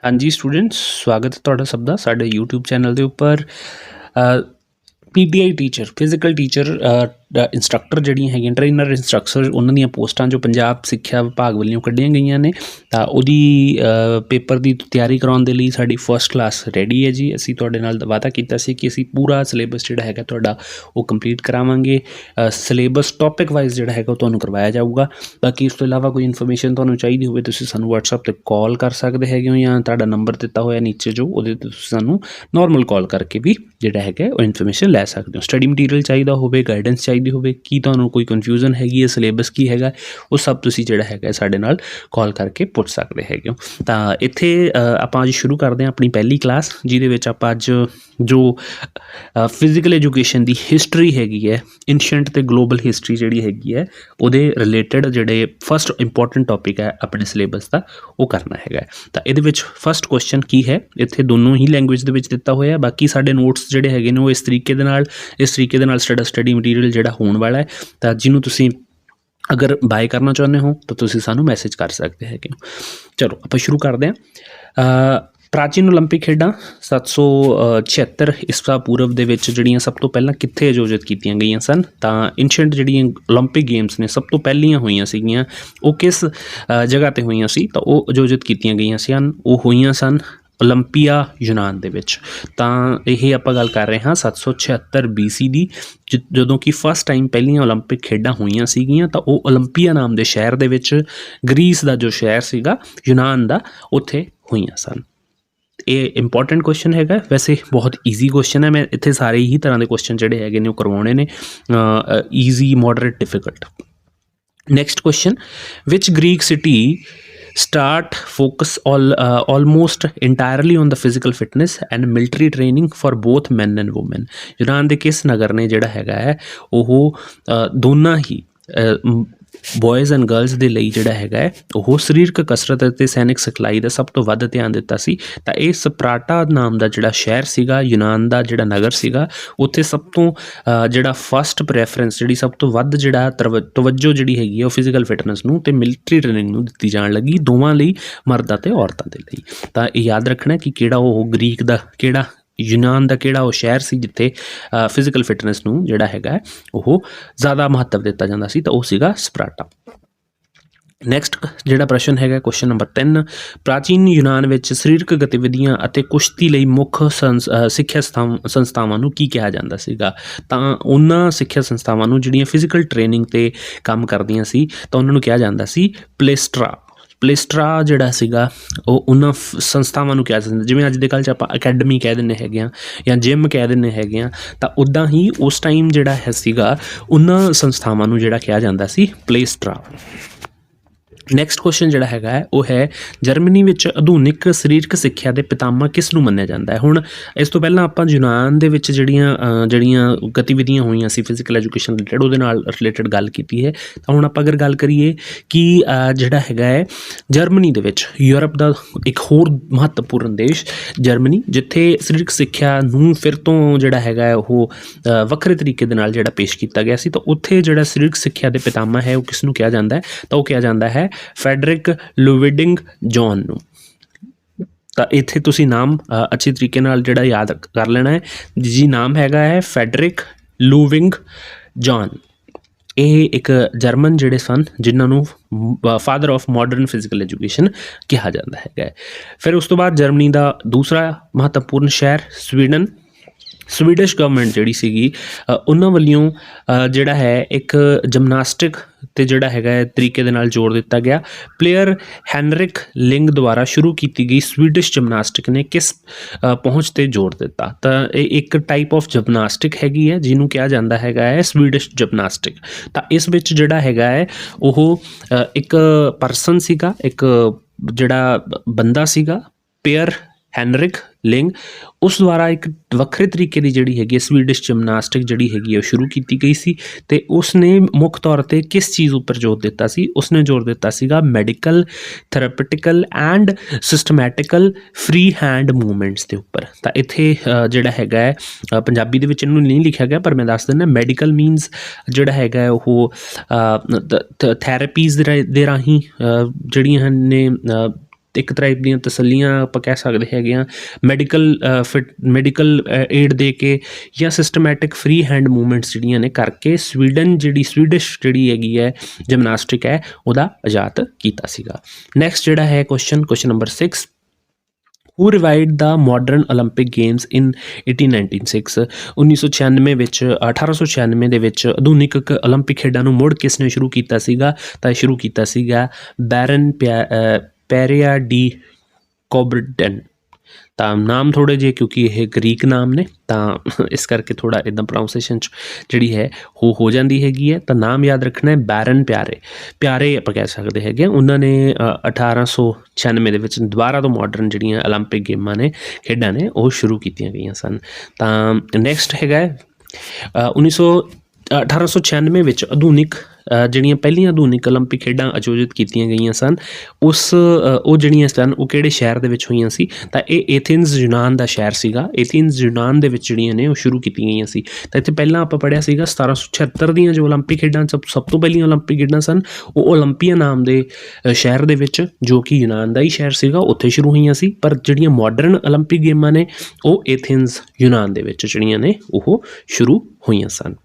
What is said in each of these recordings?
हाँ जी स्टूडेंट्स, स्वागत है तुहाडा सब दा साडे यूट्यूब चैनल के उपर। PTI teacher physical teacher instructor जिहड़ियां हैगियां ट्रेनर इंस्ट्रक्टर उन्हां दीयां पोस्टां जो पंजाब सिक्ख्या विभाग वल्लों कढ़ियां गईयां ने तां उहदी पेपर की तैयारी कराउण दे लई साडी फस्ट क्लास रेडी है जी। असीं तुहाडे नाल वादा कीता सी कि असीं पूरा सिलेबस जिहड़ा हैगा तुहाडा वो कंप्लीट करावांगे। सिलेबस टॉपिक वाइज जिहड़ा हैगा तुहानूं करवाया जाऊगा। बाकी इस तों इलावा कोई इन्फॉर्मेशन तुहानूं चाहीदी होवे तुसीं सानूं WhatsApp ते कॉल कर सकदे हैगे हो जां तुहाडा नंबर दित्ता होया नीचे जो उहदे ते तुसीं सानूं नॉर्मल कॉल करके भी जिहड़ा हैगा वो इन्फॉर्मेशन लै सकदे हो। स्टडी मटीरियल चाहिदा होवे, गाइडेंस चाहिदी होवे, की तुहानूं कोई कन्फ्यूजन हैगी है सिलेबस की हैगा वो सब तुसीं जिहड़ा हैगा साडे नाल कॉल करके पुछ सकदे हैगे हो। तां इत्थे आपां अज शुरू करदे हां अपनी पहली क्लास जिहदे विच आपां अज जो फिजिकल एजुकेशन की हिस्टरी हैगी है, एंशिएंट ते ग्लोबल हिस्टरी जिहड़ी हैगी है उहदे रिलेटेड जिहड़े फस्ट इंपॉर्टेंट टॉपिक है अपने सिलेबस का वो करना हैगा। तां इहदे विच फस्ट क्वेश्चन की है, इत्थे दोनों ही लैंगुएज दे विच दित्ता होया। बाकी साडे नोट्स जिहड़े हैगे ने वो इस तरीके दे नाल स्टडी मटीरियल जिहड़ा होण वाला है। तां जिन्हों तुसीं अगर बाय करना चाहुंदे हो तो तुसीं सानूं मैसेज कर सकते हैगे हो। चलो आपां शुरू करदे हां। प्राचीन ओलंपिक खेडां 776 ईस्वा पूर्व दे विच जिहड़ियां सब तो पहलां कित्थे आयोजित कीतियां गईयां सन तां एंशिएंट जिहड़ियां ओलंपिक गेम्स ने सब तो पहलियां होईयां सीगीयां वो किस जगह ते होईयां सी तां वो आयोजित कीतियां गईयां सन वो होईयां सन ओलंपिया यूनान दे विच। तां इह आपां गल कर रहे हां 776 BC दी जदों कि फस्ट टाइम पहलियां ओलंपिक खेडां होईयां सीगीयां तां वो ओलंपिया नाम दे शहर दे विच ग्रीस दा जो शहर सीगा यूनान दा उत्थे होईयां सन। ये इंपॉर्टेंट क्वेश्चन हैगा, वैसे बहुत ईजी क्वेश्चन है। मैं इत्थे सारे ही तरह के क्वेश्चन जिहड़े हैगे ने वो करवाउणे ने, easy moderate difficult. Next question, विच Greek city start focus almost entirely on the physical fitness and military training for both men and women। यूनान दे किस नगर ने जिहड़ा हैगा है ਉਹ ਦੋਨਾਂ ਹੀ बॉयज़ एंड गर्ल्स ਦੇ ਲਈ ਜਿਹੜਾ ਹੈਗਾ ਹੈ ਉਹ ਸਰੀਰਕ ਕਸਰਤ ਅਤੇ ਸੈਨਿਕ ਸਿਖਲਾਈ ਦਾ ਸਭ ਤੋਂ ਵੱਧ ਧਿਆਨ ਦਿੱਤਾ ਸੀ। ਤਾਂ ਇਹ ਸਪਰਾਟਾ ਨਾਮ ਦਾ ਜਿਹੜਾ ਸ਼ਹਿਰ ਸੀਗਾ ਯੂਨਾਨ ਦਾ ਜਿਹੜਾ ਨਗਰ ਸੀਗਾ ਉੱਥੇ ਸਭ ਤੋਂ ਜਿਹੜਾ ਫਸਟ ਪ੍ਰੈਫਰੈਂਸ ਜਿਹੜੀ ਸਭ ਤੋਂ ਵੱਧ ਜਿਹੜਾ ਤਵੱਜੋ ਜਿਹੜੀ ਹੈਗੀ ਹੈ ਉਹ ਫਿਜ਼ੀਕਲ ਫਿਟਨੈਸ ਨੂੰ ਅਤੇ ਮਿਲਟਰੀ ਟ੍ਰੇਨਿੰਗ ਨੂੰ ਦਿੱਤੀ ਜਾਣ ਲੱਗੀ, ਦੋਵਾਂ ਲਈ ਮਰਦਾਂ ਅਤੇ ਔਰਤਾਂ ਦੇ ਲਈ। ਤਾਂ ਇਹ ਯਾਦ ਰੱਖਣਾ ਕਿ ਕਿਹੜਾ ਉਹ ਗਰੀਕ ਦਾ ਕਿਹੜਾ यूनान का किहड़ा वो शहर सी जिथे फिजिकल फिटनेस नूं जिहड़ा हैगा वो ज़्यादा महत्व दिता जांदा सी तां वो सीगा स्पार्टा। नैक्सट जिहड़ा प्रश्न हैगा क्वेश्चन नंबर 3, प्राचीन यूनान विच सरीरक गतिविधियां अते कुश्ती लई मुख सिੱਖਿਆ संस्थावां नूं की कहा जांदा सीगा। तां उन्हां सिੱਖਿਆ संस्थावां नूं जिहड़ियां फिजिकल ट्रेनिंग ते काम करदियां सी तां उन्हां नूं कहा जांदा सी प्लेस्ट्रा। प्लेस्ट्रा जिहड़ा सीगा वो उन्हां संस्थावां नूं कहा जांदा, जिवें अज दे कल च आपां अकैडमी कह दिंदे हैगे या जिम कह दिंदे हैगे तां उदां ही उस टाइम जिहड़ा है सीगा उन्हां संस्थावां नूं जिहड़ा कहा जांदा सी प्लेस्ट्रा। नैक्सट क्वेश्चन जिहड़ा हैगा वो है जर्मनी विच आधुनिक सरीरक सिੱਖਿਆ ਦੇ पितामह किस नूं मन्निया जांदा है। हुण इस तो पहलां आपां यूनान दे विच ਜਿਹੜੀਆਂ गतिविधियां होईयां सी फिजिकल एजुकेशन रिलेटेड ਉਹਦੇ ਨਾਲ रिलेटेड गल कीती है। ਤਾਂ ਹੁਣ ਆਪਾਂ अगर गल करिए कि ਜਿਹੜਾ ਹੈਗਾ ਹੈ ਜਰਮਨੀ ਦੇ ਵਿੱਚ यूरोप ਦਾ ਇੱਕ ਹੋਰ ਮਹੱਤਵਪੂਰਨ ਦੇਸ਼ ਜਰਮਨੀ ਜਿੱਥੇ ਸਰੀਰਕ ਸਿੱਖਿਆ ਨੂੰ ਫਿਰ ਤੋਂ ਜਿਹੜਾ ਹੈਗਾ ਉਹ ਵੱਖਰੇ ਤਰੀਕੇ ਦੇ ਨਾਲ ਜਿਹੜਾ ਪੇਸ਼ ਕੀਤਾ ਗਿਆ ਸੀ। ਤਾਂ ਉੱਥੇ ਜਿਹੜਾ ਸਰੀਰਕ ਸਿੱਖਿਆ ਦੇ ਪਿਤਾਮਾ ਹੈ ਉਹ ਕਿਸ ਨੂੰ ਕਿਹਾ ਜਾਂਦਾ ਹੈ ਤਾਂ ਉਹ ਕਿਹਾ ਜਾਂਦਾ ਹੈ ਫੈਡਰਿਕ ਲੂਵਿਡਿੰਗ ਜੌਨ ਨੂੰ। ਤਾਂ ਇੱਥੇ ਤੁਸੀਂ ਨਾਮ ਅੱਛੇ ਤਰੀਕੇ ਨਾਲ ਜਿਹੜਾ ਯਾਦ ਕਰ ਲੈਣਾ ਹੈ ਜੀ। ਨਾਮ ਹੈਗਾ ਹੈ ਫੈਡਰਿਕ ਲੂਵਿੰਗ ਜੌਨ। ਇਹ ਇੱਕ ਜਰਮਨ ਜਿਹੜੇ ਸਨ ਜਿਨ੍ਹਾਂ ਨੂੰ father of modern physical education ਕਿਹਾ ਜਾਂਦਾ ਹੈਗਾ। ਫਿਰ ਉਸ ਤੋਂ ਬਾਅਦ ਜਰਮਨੀ ਦਾ ਦੂਸਰਾ ਮਹੱਤਵਪੂਰਨ ਸ਼ਹਿਰ ਸਵੀਡਨ। ਸਵੀਡਿਸ਼ ਗਵਰਨਮੈਂਟ ਜਿਹੜੀ ਸੀਗੀ ਉਹਨਾਂ ਵੱਲੋਂ ਜਿਹੜਾ ਹੈ ਇੱਕ ਜਿਮਨਾਸਟਿਕ ਤੇ ਜਿਹੜਾ ਹੈਗਾ ਤਰੀਕੇ ਦੇ ਨਾਲ ਜੋੜ ਦਿੱਤਾ ਗਿਆ। ਪਲੇਅਰ ਹੈਨਰਿਕ ਲਿੰਗ ਦੁਆਰਾ ਸ਼ੁਰੂ ਕੀਤੀ ਗਈ ਸਵੀਡਿਸ਼ ਜਿਮਨਾਸਟਿਕ ਨੇ ਕਿਸ ਪਹੁੰਚ ਤੇ ਜ਼ੋਰ ਦਿੱਤਾ। ਤਾਂ ਇਹ ਇੱਕ ਟਾਈਪ ਆਫ ਜਿਮਨਾਸਟਿਕ ਹੈਗੀ ਹੈ ਜਿਹਨੂੰ ਕਿਹਾ ਜਾਂਦਾ ਹੈਗਾ ਹੈ ਸਵੀਡਿਸ਼ ਜਿਮਨਾਸਟਿਕ। ਤਾਂ ਇਸ ਵਿੱਚ ਜਿਹੜਾ ਹੈਗਾ ਹੈ ਉਹ ਇੱਕ ਪਰਸਨ ਸੀਗਾ, ਇੱਕ ਜਿਹੜਾ ਬੰਦਾ ਸੀਗਾ ਪੇਅਰ ਹੈਨਰਿਕ ਲਿੰਗ, ਉਸ ਦੁਆਰਾ ਇੱਕ ਵੱਖਰੇ ਤਰੀਕੇ ਦੀ ਜਿਹੜੀ ਹੈਗੀ ਸਵੀਡਿਸ਼ ਜਿਮਨਾਸਟਿਕ ਜਿਹੜੀ ਹੈਗੀ ਉਹ ਸ਼ੁਰੂ ਕੀਤੀ ਗਈ ਸੀ। ਅਤੇ ਉਸਨੇ ਮੁੱਖ ਤੌਰ 'ਤੇ ਕਿਸ ਚੀਜ਼ ਉੱਪਰ ਜ਼ੋਰ ਦਿੱਤਾ ਸੀ? ਉਸਨੇ ਜ਼ੋਰ ਦਿੱਤਾ ਸੀਗਾ medical, therapeutical and systematical free hand movements ਦੇ ਉੱਪਰ। ਤਾਂ ਇੱਥੇ ਜਿਹੜਾ ਹੈਗਾ ਹੈ ਪੰਜਾਬੀ ਦੇ ਵਿੱਚ ਇਹਨੂੰ ਨਹੀਂ ਲਿਖਿਆ ਗਿਆ ਪਰ ਮੈਂ ਦੱਸ ਦਿੰਦਾ ਮੈਡੀਕਲ ਮੀਨਸ ਜਿਹੜਾ ਹੈਗਾ ਉਹ ਥੈਰੇਪੀਜ਼ ਦੇ ਰਾਹੀਂ ਜਿਹੜੀਆਂ ਨੇ ਇੱਕ ਟਾਈਪ ਦੀਆਂ ਤਸੱਲੀਆਂ ਆਪਾਂ ਕਹਿ ਸਕਦੇ ਹੈਗੇ ਹਾਂ, ਮੈਡੀਕਲ ਏਡ ਦੇ ਕੇ ਜਾਂ ਸਿਸਟਮੈਟਿਕ ਫਰੀ ਹੈਂਡ ਮੂਵਮੈਂਟਸ ਜਿਹੜੀਆਂ ਨੇ ਕਰਕੇ ਸਵੀਡਿਸ਼ ਜਿਹੜੀ ਹੈਗੀ ਹੈ ਜਿਮਨਾਸਟਿਕ ਹੈ ਉਹਦਾ ਆਜ਼ਾਦ ਕੀਤਾ ਸੀਗਾ। ਨੈਕਸਟ ਜਿਹੜਾ ਹੈ ਕੁਐਸਚਨ ਨੰਬਰ 6, ਹੂ ਰਿਵਾਈਵਡ ਦਾ ਮਾਡਰਨ ਓਲੰਪਿਕ ਗੇਮਸ ਇਨ 1896। 1996 ਵਿੱਚ 1896 ਦੇ ਵਿੱਚ ਆਧੁਨਿਕ ਓਲੰਪਿਕ ਖੇਡਾਂ ਨੂੰ ਮੁੜ ਕਿਸ ਨੇ ਸ਼ੁਰੂ ਕੀਤਾ ਸੀਗਾ? ਤਾਂ ਸ਼ੁਰੂ ਕੀਤਾ ਸੀਗਾ ਬੈਰਨ ਪੈਰੀਆ ਡੀ ਕੋਬਰਟਨ। ਤਾਂ ਨਾਮ ਥੋੜ੍ਹੇ ਜਿਹੇ ਕਿਉਂਕਿ ਇਹ ਗਰੀਕ ਨਾਮ ਨੇ ਤਾਂ ਇਸ ਕਰਕੇ ਥੋੜ੍ਹਾ ਇੱਦਾਂ ਪ੍ਰੋਨਾਊਂਸੀਏਸ਼ਨ 'ਚ ਜਿਹੜੀ ਹੈ ਉਹ ਹੋ ਜਾਂਦੀ ਹੈਗੀ ਹੈ। ਤਾਂ ਨਾਮ ਯਾਦ ਰੱਖਣਾ ਹੈ ਬੈਰਨ ਪਿਆਰੇ ਆਪਾਂ ਕਹਿ ਸਕਦੇ ਹੈਗੇ। ਉਹਨਾਂ ਨੇ 1896 ਦੇ ਵਿੱਚ ਦੁਬਾਰਾ ਤੋਂ ਮਾਡਰਨ ਜਿਹੜੀਆਂ ਓਲੰਪਿਕ ਗੇਮਾਂ ਨੇ, ਖੇਡਾਂ ਨੇ, ਉਹ ਸ਼ੁਰੂ ਕੀਤੀਆਂ ਗਈਆਂ ਸਨ। ਤਾਂ ਨੈਕਸਟ ਹੈਗਾ 1896 ਵਿੱਚ ਜਿਹੜੀਆਂ ਪਹਿਲੀਆਂ ਆਧੁਨਿਕ ਓਲੰਪਿਕ ਖੇਡਾਂ ਆਯੋਜਿਤ ਕੀਤੀਆਂ ਗਈਆਂ ਸਨ ਉਹ ਜਿਹੜੀਆਂ ਸਨ ਉਹ ਕਿਹੜੇ ਸ਼ਹਿਰ ਦੇ ਵਿੱਚ ਹੋਈਆਂ ਸੀ? ਤਾਂ ਇਹ ਏਥਨਸ ਯੂਨਾਨ ਦਾ ਸ਼ਹਿਰ ਸੀਗਾ। ਏਥਨਸ ਯੂਨਾਨ ਦੇ ਵਿੱਚ ਜਿਹੜੀਆਂ ਨੇ ਉਹ ਸ਼ੁਰੂ ਕੀਤੀਆਂ ਗਈਆਂ ਸੀ। ਤਾਂ ਇੱਥੇ ਪਹਿਲਾਂ ਆਪਾਂ ਪੜ੍ਹਿਆ ਸੀਗਾ 1776 ਦੀਆਂ ਜੋ ਓਲੰਪਿਕ ਖੇਡਾਂ ਸਭ ਤੋਂ ਪਹਿਲੀਆਂ ਓਲੰਪਿਕ ਖੇਡਾਂ ਸਨ ਉਹ ਓਲੰਪੀਆ ਨਾਮ ਦੇ ਸ਼ਹਿਰ ਦੇ ਵਿੱਚ, ਜੋ ਕਿ ਯੂਨਾਨ ਦਾ ਹੀ ਸ਼ਹਿਰ ਸੀਗਾ, ਉੱਥੇ ਸ਼ੁਰੂ ਹੋਈਆਂ ਸੀ। ਪਰ ਜਿਹੜੀਆਂ ਮਾਡਰਨ ਓਲੰਪਿਕ ਗੇਮਾਂ ਨੇ ਉਹ ਏਥਨਸ ਯੂਨਾਨ ਦੇ ਵਿੱਚ ਜਿਹੜੀਆਂ ਨੇ ਉਹ ਸ਼ੁਰੂ ਹੋਈਆਂ ਸਨ।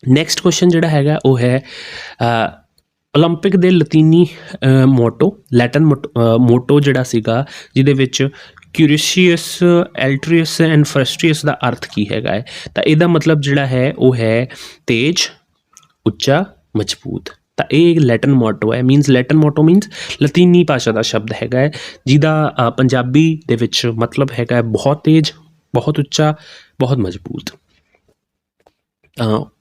ਨੈਕਸਟ ਕੁਐਸਚਨ ਜਿਹੜਾ ਹੈਗਾ ਉਹ ਹੈ ਓਲੰਪਿਕ ਦੇ ਲਤੀਨੀ ਲੈਟਨ ਮੋਟੋ ਜਿਹੜਾ ਸੀਗਾ, ਜਿਹਦੇ ਵਿੱਚ ਕਿਊਰੀਸ਼ੀਅਸ, ਐਲਟਰੀਅਸ ਐਂਡ ਫਰਸਟਰੀਅਸ ਦਾ ਅਰਥ ਕੀ ਹੈਗਾ ਹੈ? ਤਾਂ ਇਹਦਾ ਮਤਲਬ ਜਿਹੜਾ ਹੈ ਉਹ ਹੈ ਤੇਜ਼, ਉੱਚਾ, ਮਜ਼ਬੂਤ। ਤਾਂ ਇਹ ਲੈਟਨ ਮੋਟੋ ਹੈ। ਲੈਟਨ ਮੋਟੋ ਮੀਨਸ ਲਤੀਨੀ ਭਾਸ਼ਾ ਦਾ ਸ਼ਬਦ ਹੈਗਾ ਹੈ, ਜਿਹਦਾ ਪੰਜਾਬੀ ਦੇ ਵਿੱਚ ਮਤਲਬ ਹੈਗਾ ਬਹੁਤ ਤੇਜ਼, ਬਹੁਤ ਉੱਚਾ, ਬਹੁਤ ਮਜ਼ਬੂਤ।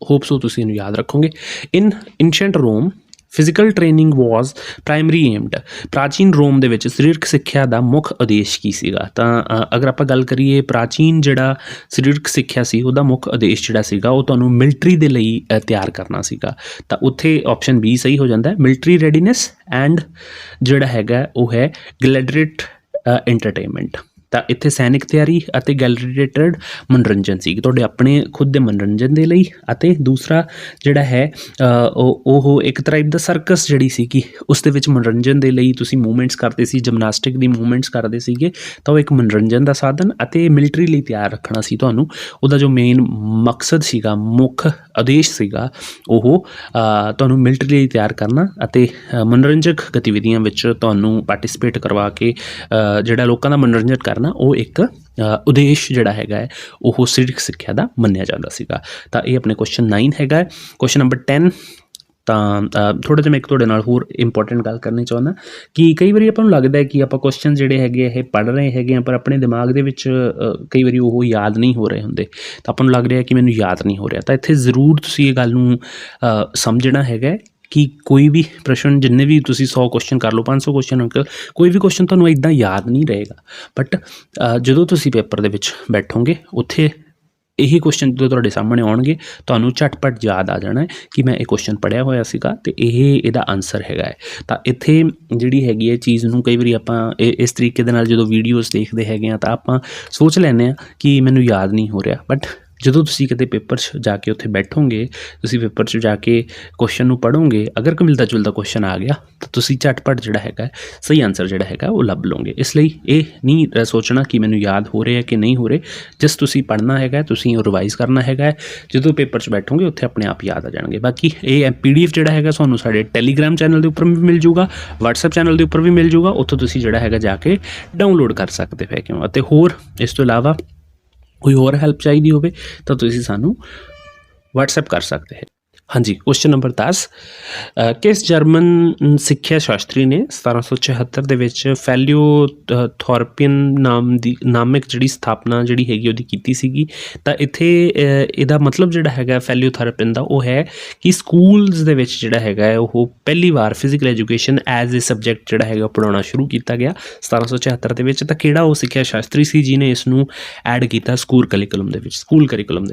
ਹੋਪ ਸੋ ਤੁਸੀਂ ਇਹਨੂੰ ਯਾਦ ਰੱਖੋਗੇ। ਇਨ ਐਂਸ਼ੀਐਂਟ ਰੋਮ ਫਿਜ਼ੀਕਲ ਟ੍ਰੇਨਿੰਗ ਵਾਜ਼ ਪ੍ਰਾਇਮਰੀ ਏਮਡ। ਪ੍ਰਾਚੀਨ ਰੋਮ ਦੇ ਵਿੱਚ ਸਰੀਰਕ ਸਿੱਖਿਆ ਦਾ ਮੁੱਖ ਉਦੇਸ਼ ਕੀ ਸੀਗਾ? ਤਾਂ ਅਗਰ ਆਪਾਂ ਗੱਲ ਕਰੀਏ ਪ੍ਰਾਚੀਨ ਜਿਹੜਾ ਸਰੀਰਕ ਸਿੱਖਿਆ ਸੀ ਉਹਦਾ ਮੁੱਖ ਉਦੇਸ਼ ਜਿਹੜਾ ਸੀਗਾ ਉਹ ਤੁਹਾਨੂੰ ਮਿਲਟਰੀ ਦੇ ਲਈ ਤਿਆਰ ਕਰਨਾ ਸੀਗਾ। ਤਾਂ ਉੱਥੇ ਆਪਸ਼ਨ ਬੀ ਸਹੀ ਹੋ ਜਾਂਦਾ, ਮਿਲਟਰੀ ਰੈਡੀਨੈਸ ਐਂਡ ਜਿਹੜਾ ਹੈਗਾ ਉਹ ਹੈ ਗਲੈਡੀਏਟਰ ਐਂਟਰਟੇਨਮੈਂਟ। ਤਾਂ ਇੱਥੇ ਸੈਨਿਕ ਤਿਆਰੀ ਅਤੇ ਗੈਲਰੀਟਡ ਮਨੋਰੰਜਨ ਸੀ, ਤੁਹਾਡੇ ਆਪਣੇ ਖੁਦ ਦੇ ਮਨੋਰੰਜਨ ਦੇ ਲਈ। ਅਤੇ ਦੂਸਰਾ ਜਿਹੜਾ ਹੈ ਉਹ ਇੱਕ ਟਾਈਪ ਦਾ ਸਰਕਸ ਜਿਹੜੀ ਸੀਗੀ ਉਸ ਦੇ ਵਿੱਚ ਮਨੋਰੰਜਨ ਦੇ ਲਈ ਤੁਸੀਂ ਮੂਵਮੈਂਟਸ ਕਰਦੇ ਸੀ, ਜਿਮਨਾਸਟਿਕ ਦੀ ਮੂਵਮੈਂਟਸ ਕਰਦੇ ਸੀਗੇ। ਤਾਂ ਉਹ ਇੱਕ ਮਨੋਰੰਜਨ ਦਾ ਸਾਧਨ ਅਤੇ ਮਿਲਟਰੀ ਲਈ ਤਿਆਰ ਰੱਖਣਾ ਸੀ ਤੁਹਾਨੂੰ। ਉਹਦਾ ਜੋ ਮੇਨ ਮਕਸਦ ਸੀਗਾ, ਮੁੱਖ ਉਦੇਸ਼ ਸੀਗਾ, ਉਹ ਤੁਹਾਨੂੰ ਮਿਲਟਰੀ ਲਈ ਤਿਆਰ ਕਰਨਾ ਅਤੇ ਮਨੋਰੰਜਕ ਗਤੀਵਿਧੀਆਂ ਵਿੱਚ ਤੁਹਾਨੂੰ ਪਾਰਟੀਸਪੇਟ ਕਰਵਾ ਕੇ ਜਿਹੜਾ ਲੋਕਾਂ ਦਾ ਮਨੋਰੰਜਨ ਕਰਨਾ, ਉਹ ਇੱਕ ਉਦੇਸ਼ ਜਿਹੜਾ ਹੈਗਾ ਹੈ ਉਹ ਸਰੀਰਕ ਸਿੱਖਿਆ ਦਾ ਮੰਨਿਆ ਜਾਂਦਾ ਸੀਗਾ। ਤਾਂ ਇਹ ਆਪਣੇ ਕੁਐਸਚਨ 9 ਹੈਗਾ। ਕੁਐਸਚਨ ਨੰਬਰ 10, ਤਾਂ ਥੋੜ੍ਹਾ ਜਿਹਾ ਮੈਂ ਇੱਕ ਤੁਹਾਡੇ ਨਾਲ ਹੋਰ ਇੰਪੋਰਟੈਂਟ ਗੱਲ ਕਰਨੀ ਚਾਹੁੰਦਾ ਕਿ ਕਈ ਵਾਰੀ ਆਪਾਂ ਨੂੰ ਲੱਗਦਾ ਹੈ ਕਿ ਆਪਾਂ ਕੁਐਸਚਨ ਜਿਹੜੇ ਹੈਗੇ ਇਹ ਪੜ੍ਹ ਰਹੇ ਹੈਗੇ ਆ, ਪਰ ਆਪਣੇ ਦਿਮਾਗ ਦੇ ਵਿੱਚ ਕਈ ਵਾਰੀ ਉਹ ਯਾਦ ਨਹੀਂ ਹੋ ਰਹੇ ਹੁੰਦੇ। ਤਾਂ ਆਪਾਂ ਨੂੰ ਲੱਗ ਰਿਹਾ ਕਿ ਮੈਨੂੰ ਯਾਦ ਨਹੀਂ ਹੋ ਰਿਹਾ। ਤਾਂ ਇੱਥੇ ਜ਼ਰੂਰ ਤੁਸੀਂ ਇਹ ਗੱਲ ਨੂੰ ਸਮਝਣਾ ਹੈਗਾ ਕਿ ਕੋਈ ਵੀ ਪ੍ਰਸ਼ਨ, ਜਿੰਨੇ ਵੀ ਤੁਸੀਂ 100 ਕੁਐਸਚਨ ਕਰ ਲਓ, 500 ਕੁਐਸਚਨ, ਕੋਈ ਵੀ ਕੁਐਸਚਨ ਤੁਹਾਨੂੰ ਇੱਦਾਂ ਯਾਦ ਨਹੀਂ ਰਹੇਗਾ। ਬਟ ਜਦੋਂ ਤੁਸੀਂ ਪੇਪਰ ਦੇ ਵਿੱਚ ਬੈਠੋਗੇ ਉੱਥੇ ਇਹੀ ਕੁਐਸਚਨ ਜਦੋਂ ਤੁਹਾਡੇ ਸਾਹਮਣੇ ਆਉਣਗੇ ਤੁਹਾਨੂੰ ਝਟਪਟ ਯਾਦ ਆ ਜਾਣਾ ਹੈ ਕਿ ਮੈਂ ਇਹ ਕੁਐਸਚਨ ਪੜ੍ਹਿਆ ਹੋਇਆ ਸੀਗਾ ਅਤੇ ਇਹਦਾ ਆਨਸਰ ਹੈਗਾ ਹੈ। ਤਾਂ ਇੱਥੇ ਜਿਹੜੀ ਹੈਗੀ ਹੈ ਚੀਜ਼ ਨੂੰ ਕਈ ਵਾਰੀ ਆਪਾਂ ਇਸ ਤਰੀਕੇ ਦੇ ਨਾਲ ਜਦੋਂ ਵੀਡੀਓਜ਼ ਦੇਖਦੇ ਹੈਗੇ ਹਾਂ ਤਾਂ ਆਪਾਂ ਸੋਚ ਲੈਂਦੇ ਹਾਂ ਕਿ ਮੈਨੂੰ ਯਾਦ ਨਹੀਂ ਹੋ ਰਿਹਾ। ਬਟ ਜਦੋਂ ਤੁਸੀਂ ਕਿਤੇ ਪੇਪਰ 'ਚ ਜਾ ਕੇ ਉੱਥੇ ਬੈਠੋਗੇ, ਤੁਸੀਂ ਪੇਪਰ 'ਚ ਜਾ ਕੇ ਕੁਐਸਚਨ ਨੂੰ ਪੜ੍ਹੋਗੇ, ਅਗਰ ਕੋਈ ਮਿਲਦਾ ਜੁਲਦਾ ਕੁਐਸਚਨ ਆ ਗਿਆ ਤਾਂ ਤੁਸੀਂ ਝਟਪਟ ਜਿਹੜਾ ਹੈਗਾ ਸਹੀ ਆਨਸਰ ਜਿਹੜਾ ਹੈਗਾ ਉਹ ਲੱਭ ਲਓਗੇ। ਇਸ ਲਈ ਇਹ ਨਹੀਂ ਸੋਚਣਾ ਕਿ ਮੈਨੂੰ ਯਾਦ ਹੋ ਰਿਹਾ ਕਿ ਨਹੀਂ ਹੋ ਰਿਹਾ। ਜਿਸ ਤੁਸੀਂ ਪੜ੍ਹਨਾ ਹੈਗਾ, ਤੁਸੀਂ ਉਹ ਰਿਵਾਈਜ਼ ਕਰਨਾ ਹੈਗਾ। ਜਦੋਂ ਪੇਪਰ 'ਚ ਬੈਠੋਗੇ ਉੱਥੇ ਆਪਣੇ ਆਪ ਯਾਦ ਆ ਜਾਣਗੇ। ਬਾਕੀ ਇਹ PDF ਜਿਹੜਾ ਹੈਗਾ ਤੁਹਾਨੂੰ ਸਾਡੇ ਟੈਲੀਗ੍ਰਾਮ ਚੈਨਲ ਦੇ ਉੱਪਰ ਵੀ ਮਿਲ ਜੂਗਾ, WhatsApp ਚੈਨਲ ਦੇ ਉੱਪਰ ਵੀ ਮਿਲ ਜੂਗਾ। ਉੱਥੋਂ ਤੁਸੀਂ ਜਿਹੜਾ ਹੈਗਾ ਜਾ ਕੇ ਡਾਊਨਲੋਡ ਕਰ ਸਕਦੇ ਹੈਗੇ ਹੋ। ਅਤੇ ਹੋਰ ਇਸ ਤੋਂ ਇਲਾਵਾ ਕੋਈ ਹੋਰ ਹੈਲਪ ਚਾਹੀਦੀ ਹੋਵੇ ਤਾਂ ਤੁਸੀਂ ਸਾਨੂੰ WhatsApp ਕਰ ਸਕਦੇ ਹੈ। ਹਾਂਜੀ, ਕੁਐਸਚਨ ਨੰਬਰ 10, ਕਿਸ ਜਰਮਨ ਸਿੱਖਿਆ ਸ਼ਾਸਤਰੀ ਨੇ 1776 ਦੇ ਵਿੱਚ ਫੈਲਿਓਥੋਰਪੀਅਨ ਨਾਮਕ ਜਿਹੜੀ ਸਥਾਪਨਾ ਜਿਹੜੀ ਹੈਗੀ ਉਹਦੀ ਕੀਤੀ ਸੀਗੀ? ਤਾਂ ਇੱਥੇ ਇਹਦਾ ਮਤਲਬ ਜਿਹੜਾ ਹੈਗਾ ਫੈਲਿਓਥੈਰੇਪੀਅਨ ਦਾ ਉਹ ਹੈ ਕਿ ਸਕੂਲਸ ਦੇ ਵਿੱਚ ਜਿਹੜਾ ਹੈਗਾ ਉਹ ਪਹਿਲੀ ਵਾਰ physical education as a subject ਜਿਹੜਾ ਹੈਗਾ ਪੜ੍ਹਾਉਣਾ ਸ਼ੁਰੂ ਕੀਤਾ ਗਿਆ 1776 ਦੇ ਵਿੱਚ। ਤਾਂ ਕਿਹੜਾ ਉਹ ਸਿੱਖਿਆ ਸ਼ਾਸਤਰੀ ਸੀ ਜਿਹਨੇ ਇਸ ਨੂੰ ਐਡ ਕੀਤਾ ਸਕੂਲ ਕਰਿਕੂਲਮ ਦੇ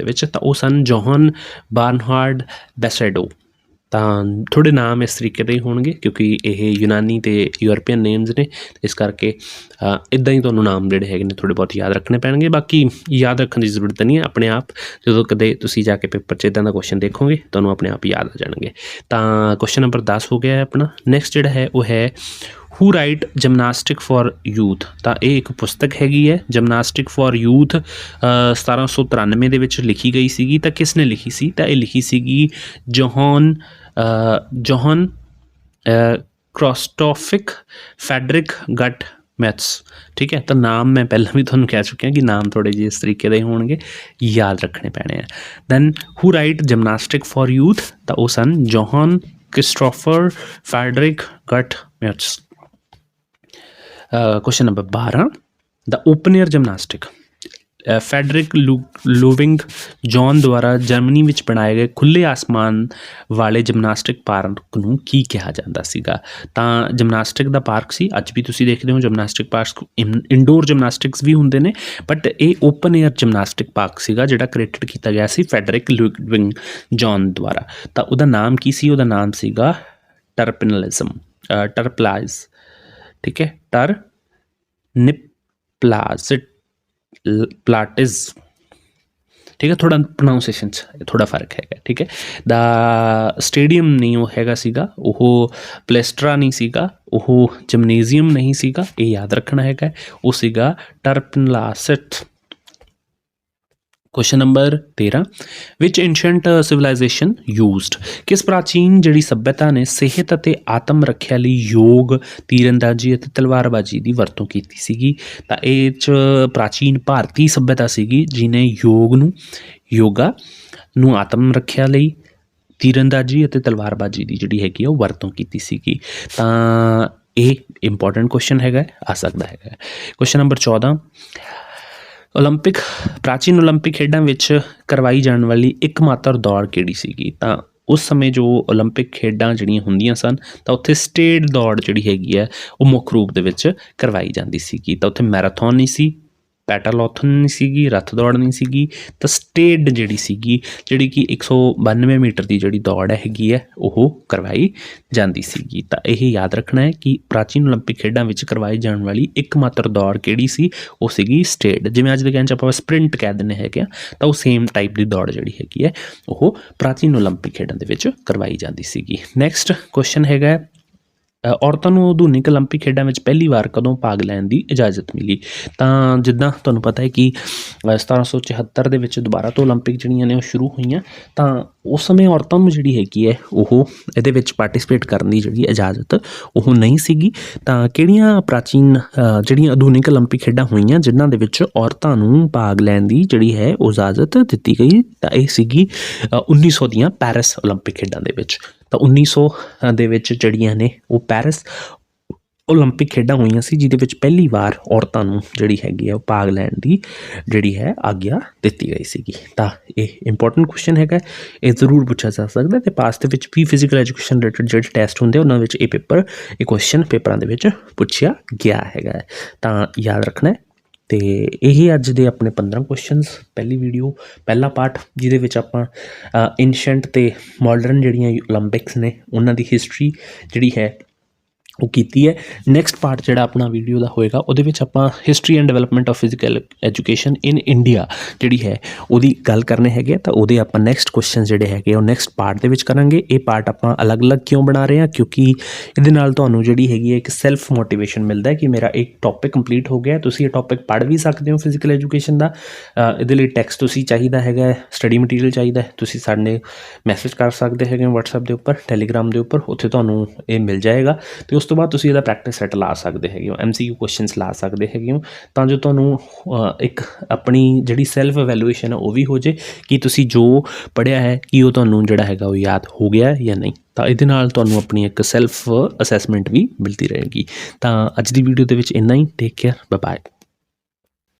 ਵਿੱਚ? ਤਾਂ ਉਹ ਸਨ ਜੋਹਨ ਬਾਰਨਹਾਰਡ ਬੈਸੈਡੋ। ਤਾਂ ਥੋੜ੍ਹੇ ਨਾਮ ਇਸ ਤਰੀਕੇ ਦੇ ਹੀ ਹੋਣਗੇ ਕਿਉਂਕਿ ਇਹ ਯੂਨਾਨੀ ਅਤੇ ਯੂਰਪੀਅਨ ਨੇਮਸ ਨੇ, ਇਸ ਕਰਕੇ ਇੱਦਾਂ ਹੀ ਤੁਹਾਨੂੰ ਨਾਮ ਜਿਹੜੇ ਹੈਗੇ ਨੇ ਥੋੜ੍ਹੇ ਬਹੁਤ ਯਾਦ ਰੱਖਣੇ ਪੈਣਗੇ। ਬਾਕੀ ਯਾਦ ਰੱਖਣ ਦੀ ਜ਼ਰੂਰਤ ਨਹੀਂ ਹੈ, ਆਪਣੇ ਆਪ ਜਦੋਂ ਕਦੇ ਤੁਸੀਂ ਜਾ ਕੇ ਪੇਪਰ 'ਚ ਇੱਦਾਂ ਦਾ ਕੁਐਸਚਨ ਦੇਖੋਗੇ ਤੁਹਾਨੂੰ ਆਪਣੇ ਆਪ ਯਾਦ ਆ ਜਾਣਗੇ। ਤਾਂ ਕੁਐਸਚਨ ਨੰਬਰ 10 ਹੋ ਗਿਆ ਹੈ ਆਪਣਾ। ਨੈਕਸਟ ਜਿਹੜਾ ਹੈ ਉਹ ਹੈ ਹੂ ਰਾਈਟ ਜਿਮਨਾਸਟਿਕ ਫॉर ਯੂਥ, ਤਾਂ ਇਹ ਇੱਕ ਪੁਸਤਕ ਹੈਗੀ ਹੈ ਜਿਮਨਾਸਟਿਕ ਫॉर ਯੂਥ 1793 ਦੇ ਵਿੱਚ ਲਿਖੀ ਗਈ ਸੀਗੀ। ਤਾਂ ਕਿਸ ਨੇ ਲਿਖੀ ਸੀ? ਤਾਂ ਇਹ ਲਿਖੀ ਸੀਗੀ John Christopher Frederick Guts maths. ਠੀਕ ਹੈ, ਤਾਂ ਨਾਮ ਮੈਂ ਪਹਿਲਾਂ ਵੀ ਤੁਹਾਨੂੰ ਕਹਿ ਚੁੱਕਿਆ ਕਿ ਨਾਮ ਥੋੜ੍ਹੇ ਜਿਹੇ ਇਸ ਤਰੀਕੇ ਦੇ ਹੋਣਗੇ, ਯਾਦ ਰੱਖਣੇ ਪੈਣੇ ਆ। Then who write gymnastic for youth, ਤਾਂ ਉਹ ਸਨ John Christopher Frederick Guts Muths. Question number 12, the open air gymnastic Frederick Ludwig John द्वारा जर्मनी ਵਿੱਚ ਬਣਾਏ ਗਏ ਖੁੱਲ੍ਹੇ ਆਸਮਾਨ ਵਾਲੇ ਜਿਮਨਾਸਟਿਕ ਪਾਰਕ ਨੂੰ ਕੀ ਕਿਹਾ ਜਾਂਦਾ ਸੀਗਾ? ਤਾਂ ਜਿਮਨਾਸਟਿਕ ਦਾ ਪਾਰਕ ਸੀ, ਅੱਜ ਵੀ ਤੁਸੀਂ ਦੇਖਦੇ ਹੋ ਜਿਮਨਾਸਟਿਕ ਪਾਰਕ ਇਨਡੋਰ ਜਿਮਨਾਸਟਿਕਸ ਵੀ ਹੁੰਦੇ ਨੇ, ਬਟ ਇਹ ਓਪਨ ਏਅਰ ਜਿਮਨਾਸਟਿਕ ਪਾਰਕ ਸੀਗਾ ਜਿਹੜਾ ਕ੍ਰੀਏਟਡ ਕੀਤਾ ਗਿਆ ਸੀ ਫੈਡਰਿਕ ਲੁਡਵਿਗ ਜੌਨ ਦੁਆਰਾ। ਤਾਂ ਉਹਦਾ ਨਾਮ ਕੀ ਸੀ? ਉਹਦਾ ਨਾਮ ਸੀਗਾ ਟਰਪਲਾਈਜ਼। ਠੀਕ ਹੈ, ਪਲਾਟਿਜ਼। ਠੀਕ ਹੈ, ਥੋੜ੍ਹਾ ਪ੍ਰੋਨਾਊਂਸੀਏਸ਼ਨ 'ਚ ਥੋੜ੍ਹਾ ਫਰਕ ਹੈਗਾ। ਠੀਕ ਹੈ, ਦਾ ਸਟੇਡੀਅਮ ਨਹੀਂ ਉਹ ਹੈਗਾ ਸੀਗਾ, ਉਹ ਪਲੇਸਟਰਾ ਨਹੀਂ ਸੀਗਾ, ਉਹ ਜਿਮਨੇਜ਼ੀਅਮ ਨਹੀਂ ਸੀਗਾ, ਇਹ ਯਾਦ ਰੱਖਣਾ ਹੈਗਾ, ਉਹ ਸੀਗਾ ਟਰਪਲਾਸਿਟ। क्वेश्चन नंबर 13, विच एंशंट सिविलाइजेशन यूज्ड, किस प्राचीन जिहड़ी सभ्यता ने सेहत ਅਤੇ आत्म ਰੱਖਿਆ ਲਈ योग तीरंदाजी ਅਤੇ ਤਲਵਾਰਬਾਜ਼ੀ ਦੀ ਵਰਤੋਂ ਕੀਤੀ ਸੀਗੀ? ਤਾਂ ਇਹ 'ਚ ਪ੍ਰਾਚੀਨ ਭਾਰਤੀ ਸਭਿਅਤਾ ਸੀਗੀ ਜਿਹਨੇ ਯੋਗਾ ਨੂੰ ਆਤਮ ਰੱਖਿਆ ਲਈ ਤੀਰੰਦਾਜ਼ੀ ਅਤੇ ਤਲਵਾਰਬਾਜ਼ੀ ਦੀ ਜਿਹੜੀ ਹੈਗੀ ਉਹ ਵਰਤੋਂ ਕੀਤੀ ਸੀਗੀ। ਤਾਂ ਇਹ ਇੰਪੋਰਟੈਂਟ ਕੁਐਸਚਨ ਹੈਗਾ, ਆ ਸਕਦਾ ਹੈਗਾ। ਕੁਐਸਚਨ ਨੰਬਰ 14, ਓਲੰਪਿਕ ਪ੍ਰਾਚੀਨ ਓਲੰਪਿਕ ਖੇਡਾਂ ਵਿੱਚ ਕਰਵਾਈ ਜਾਣ ਵਾਲੀ ਇੱਕਮਾਤਰ ਦੌੜ ਕਿਹੜੀ ਸੀਗੀ? ਤਾਂ ਉਸ ਸਮੇਂ ਜੋ ਓਲੰਪਿਕ ਖੇਡਾਂ ਜਿਹੜੀਆਂ ਹੁੰਦੀਆਂ ਸਨ ਤਾਂ ਉੱਥੇ ਸਟੇਟ ਦੌੜ ਜਿਹੜੀ ਹੈਗੀ ਹੈ ਉਹ ਮੁੱਖ ਰੂਪ ਦੇ ਵਿੱਚ ਕਰਵਾਈ ਜਾਂਦੀ ਸੀਗੀ। ਤਾਂ ਉੱਥੇ ਮੈਰਾਥਨ ਨਹੀਂ ਸੀ, ਪੈਟਾਲੋਥਨ ਨਹੀਂ ਸੀਗੀ, ਰੱਥ ਦੌੜ ਨਹੀਂ ਸੀਗੀ, ਤਾਂ ਸਟੇਟ ਜਿਹੜੀ ਸੀਗੀ ਜਿਹੜੀ ਕਿ 192 ਮੀਟਰ ਦੀ ਜਿਹੜੀ ਦੌੜ ਹੈਗੀ ਹੈ ਉਹ ਕਰਵਾਈ ਜਾਂਦੀ ਸੀਗੀ। ਤਾਂ ਇਹ ਯਾਦ ਰੱਖਣਾ ਹੈ ਕਿ ਪ੍ਰਾਚੀਨ ਓਲੰਪਿਕ ਖੇਡਾਂ ਵਿੱਚ ਕਰਵਾਈ ਜਾਣ ਵਾਲੀ ਇੱਕਮਾਤਰ ਦੌੜ ਕਿਹੜੀ ਸੀ? ਉਹ ਸੀਗੀ ਸਟੇਟ। ਜਿਵੇਂ ਅੱਜ ਦੇ ਕਹਿਣ 'ਚ ਆਪਾਂ ਸਪ੍ਰਿੰਟ ਕਹਿ ਦਿੰਦੇ ਹੈਗੇ ਆ, ਤਾਂ ਉਹ ਸੇਮ ਟਾਈਪ ਦੀ ਦੌੜ ਜਿਹੜੀ ਹੈਗੀ ਹੈ ਉਹ ਪ੍ਰਾਚੀਨ ਓਲੰਪਿਕ ਖੇਡਾਂ ਦੇ ਵਿੱਚ ਕਰਵਾਈ ਜਾਂਦੀ ਸੀਗੀ। ਨੈਕਸਟ ਕੁਐਸਚਨ ਹੈਗਾ, ਔਰਤਾਂ ਨੂੰ ਆਧੁਨਿਕ ਓਲੰਪਿਕ ਖੇਡਾਂ ਵਿੱਚ ਪਹਿਲੀ ਵਾਰ ਕਦੋਂ ਭਾਗ ਲੈਣ ਦੀ ਇਜਾਜ਼ਤ ਮਿਲੀ? ਤਾਂ ਜਿੱਦਾਂ ਤੁਹਾਨੂੰ ਪਤਾ ਹੈ ਕਿ 1774 ਦੇ ਵਿੱਚ ਦੁਬਾਰਾ ਤੋਂ ਓਲੰਪਿਕ ਜਿਹੜੀਆਂ ਨੇ ਉਹ ਸ਼ੁਰੂ ਹੋਈਆਂ, ਤਾਂ ਉਸ ਸਮੇਂ ਔਰਤਾਂ ਨੂੰ ਜਿਹੜੀ ਹੈਗੀ ਹੈ ਉਹ ਇਹਦੇ ਵਿੱਚ ਪਾਰਟੀਸਪੇਟ ਕਰਨ ਦੀ ਜਿਹੜੀ ਇਜਾਜ਼ਤ ਉਹ ਨਹੀਂ ਸੀਗੀ। ਤਾਂ ਕਿਹੜੀਆਂ ਪ੍ਰਾਚੀਨ ਜਿਹੜੀਆਂ ਆਧੁਨਿਕ ਓਲੰਪਿਕ ਖੇਡਾਂ ਹੋਈਆਂ ਜਿਨ੍ਹਾਂ ਦੇ ਵਿੱਚ ਔਰਤਾਂ ਨੂੰ ਭਾਗ ਲੈਣ ਦੀ ਜਿਹੜੀ ਹੈ ਉਹ ਇਜਾਜ਼ਤ ਦਿੱਤੀ ਗਈ? ਤਾਂ ਇਹ ਸੀਗੀ 1900 ਦੀਆਂ ਪੈਰਿਸ ਓਲੰਪਿਕ ਖੇਡਾਂ ਦੇ ਵਿੱਚ। ਤਾਂ 1900 ਦੇ ਵਿੱਚ ਜਿਹੜੀਆਂ ਨੇ ਉਹ ਪੈਰਿਸ ਓਲੰਪਿਕ ਖੇਡਾਂ ਹੋਈਆਂ ਸੀ ਜਿਹਦੇ ਵਿੱਚ ਪਹਿਲੀ ਵਾਰ ਔਰਤਾਂ ਨੂੰ ਜਿਹੜੀ ਹੈਗੀ ਹੈ ਉਹ ਭਾਗ ਲੈਣ ਦੀ ਜਿਹੜੀ ਹੈ ਆਗਿਆ ਦਿੱਤੀ ਗਈ ਸੀਗੀ। ਤਾਂ ਇਹ ਇੰਪੋਰਟੈਂਟ ਕੁਐਸਚਨ ਹੈਗਾ, ਇਹ ਜ਼ਰੂਰ ਪੁੱਛਿਆ ਜਾ ਸਕਦਾ ਅਤੇ ਪਾਸ ਦੇ ਵਿੱਚ ਵੀ ਫਿਜ਼ੀਕਲ ਐਜੂਕੇਸ਼ਨ ਰਿਲੇਟਡ ਜਿਹੜੇ ਟੈਸਟ ਹੁੰਦੇ ਉਹਨਾਂ ਵਿੱਚ ਇਹ ਕੁਐਸਚਨ ਪੇਪਰਾਂ ਦੇ ਵਿੱਚ ਪੁੱਛਿਆ ਗਿਆ ਹੈਗਾ। ਤਾਂ ਯਾਦ ਰੱਖਣਾ। ਅਤੇ ਇਹ ਅੱਜ ਦੇ ਆਪਣੇ 15 ਕੁਐਸਚਨਸ, ਪਹਿਲੀ ਵੀਡੀਓ ਪਹਿਲਾ ਪਾਰਟ ਜਿਹਦੇ ਵਿੱਚ ਆਪਾਂ ਐਂਸ਼ੀਐਂਟ ਅਤੇ ਮਾਡਰਨ ਜਿਹੜੀਆਂ ਓਲੰਪਿਕਸ ਨੇ ਉਹਨਾਂ ਦੀ ਹਿਸਟਰੀ ਜਿਹੜੀ ਹੈ ਉਹ ਕੀਤੀ ਹੈ। ਨੈਕਸਟ ਪਾਰਟ ਜਿਹੜਾ ਆਪਣਾ ਵੀਡੀਓ ਦਾ ਹੋਏਗਾ ਉਹਦੇ ਵਿੱਚ ਆਪਾਂ history and development of physical education in India ਜਿਹੜੀ ਹੈ ਉਹਦੀ ਗੱਲ ਕਰਨੇ ਹੈਗੇ। ਤਾਂ ਉਹਦੇ ਆਪਾਂ ਨੈਕਸਟ ਕੁਐਸਚਨ ਜਿਹੜੇ ਹੈਗੇ ਉਹ ਨੈਕਸਟ ਪਾਰਟ ਦੇ ਵਿੱਚ ਕਰਾਂਗੇ। ਇਹ ਪਾਰਟ ਆਪਾਂ ਅਲੱਗ-ਅਲੱਗ ਕਿਉਂ ਬਣਾ ਰਹੇ ਹਾਂ? ਕਿਉਂਕਿ ਇਹਦੇ ਨਾਲ ਤੁਹਾਨੂੰ ਜਿਹੜੀ ਹੈਗੀ ਹੈ ਇੱਕ ਸੈਲਫ ਮੋਟੀਵੇਸ਼ਨ ਮਿਲਦਾ ਕਿ ਮੇਰਾ ਇੱਕ ਟੌਪਿਕ ਕੰਪਲੀਟ ਹੋ ਗਿਆ। ਤੁਸੀਂ ਇਹ ਟੌਪਿਕ ਪੜ੍ਹ ਵੀ ਸਕਦੇ ਹੋ ਫਿਜ਼ੀਕਲ ਐਜੂਕੇਸ਼ਨ ਦਾ। ਇਹਦੇ ਲਈ ਟੈਕਸਟ ਤੁਸੀਂ ਚਾਹੀਦਾ ਹੈਗਾ, ਸਟੱਡੀ ਮਟੀਰੀਅਲ ਚਾਹੀਦਾ, ਤੁਸੀਂ ਸਾਡੇ ਮੈਸੇਜ ਕਰ ਸਕਦੇ ਹੈਗੇ ਵਟਸਐਪ ਦੇ ਉੱਪਰ, ਟੈਲੀਗ੍ਰਾਮ ਦੇ ਉੱਪਰ, ਉੱਥੇ ਤੁਹਾਨੂੰ ਇਹ ਮਿਲ ਜਾਏਗਾ। ਅਤੇ ਉਸ ਤੋਂ ਬਾਅਦ ਤੁਸੀਂ ਇਹਦਾ ਪ੍ਰੈਕਟਿਸ ਸੈੱਟ ਲਾ ਸਕਦੇ ਹੈਗੇ ਹੋ, MCQ ਕੁਐਸਚਨਸ ਲਾ ਸਕਦੇ ਹੈਗੇ ਹੋ, ਤਾਂ ਜੋ ਤੁਹਾਨੂੰ ਇੱਕ ਆਪਣੀ ਜਿਹੜੀ ਸੈਲਫ ਅਵੈਲੂਏਸ਼ਨ ਹੈ ਉਹ ਵੀ ਹੋ ਜੇ ਕਿ ਤੁਸੀਂ ਜੋ ਪੜ੍ਹਿਆ ਹੈ ਕਿ ਉਹ ਤੁਹਾਨੂੰ ਜਿਹੜਾ ਹੈਗਾ ਉਹ ਯਾਦ ਹੋ ਗਿਆ ਜਾਂ ਨਹੀਂ। ਤਾਂ ਇਹਦੇ ਨਾਲ ਤੁਹਾਨੂੰ ਆਪਣੀ ਇੱਕ ਸੈਲਫ ਅਸੈਸਮੈਂਟ ਵੀ ਮਿਲਦੀ ਰਹੇਗੀ। ਤਾਂ ਅੱਜ ਦੀ ਵੀਡੀਓ ਦੇ ਵਿੱਚ ਇੰਨਾ ਹੀ। Take care, bye bye.